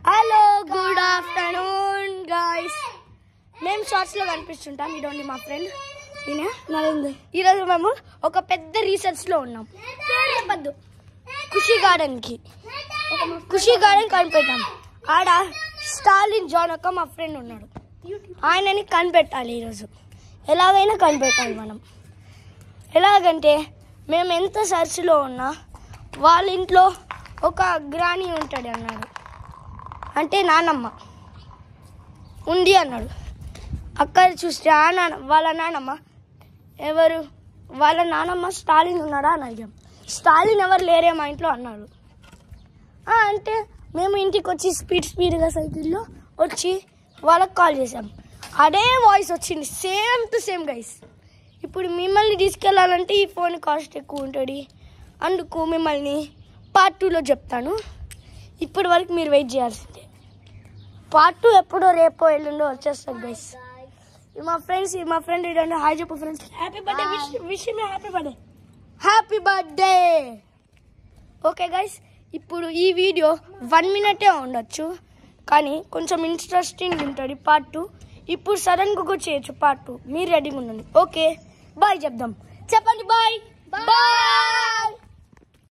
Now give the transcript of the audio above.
Hello good afternoon guys. మేము షార్ట్స్లో కనిపిస్తుంటాం. ఇదండి మా ఫ్రెండ్ ఈయన నరేంద్ర. ఈరోజు మేము ఒక పెద్ద రీసెర్చ్లో ఉన్నాం. చెప్పద్దు. ఖుషి గార్డెన్ కనిపెట్టాం. ఆడ స్టాలిన్ జాన్ ఒక మా ఫ్రెండ్ ఉన్నాడు. ఆయనని కనిపెట్టాలి ఈరోజు. ఎలాగైనా కనిపెట్టాలి మనం. ఎలాగంటే మేము ఎంత సర్చ్లో ఉన్నా వాళ్ళ ఇంట్లో ఒక గ్రాని ఉంటాడు అన్నాడు. అంటే నానమ్మ ఉంది అన్నాడు. అక్కడ చూస్తే వాళ్ళ నానమ్మ ఎవరు? వాళ్ళ నానమ్మ స్టాలిన్ ఉన్నాడా అని అడిగాం. స్టాలిన్ ఎవరు లేరే మా ఇంట్లో అన్నాడు. అంటే మేము ఇంటికి వచ్చి స్పీడ్గా సైకిల్లో వచ్చి వాళ్ళకి కాల్ చేసాం. అదే వాయిస్ వచ్చింది, సేమ్ టు సేమ్ గైస్. ఇప్పుడు మిమ్మల్ని తీసుకెళ్ళాలంటే ఈ ఫోన్ కాస్ట్ ఎక్కువ ఉంటుంది. అందుకు మిమ్మల్ని పార్ట్ 2లో చెప్తాను. ఇప్పటి వరకు మీరు వెయిట్ చేయాల్సిందే. పార్ట్ 2 ఎప్పుడో రేపో ఎల్లుండో వచ్చేస్తుంది గైస్. మా ఫ్రెండ్ ఇదండి. హాయ్ చెప్పు friends. Happy birthday. Wish me happy birthday. Okay guys, ఇప్పుడు ఈ వీడియో 1 మినిటే ఉండొచ్చు, కానీ కొంచెం ఇంట్రెస్టింగ్ ఉంటుంది పార్ట్ 2. ఇప్పుడు సడన్గా కూడా చేయొచ్చు పార్ట్ 2. మీరు రెడీగా ఉండండి. ఓకే బాయ్ చెప్దాం. చెప్పండి బాయ్. బాయ్.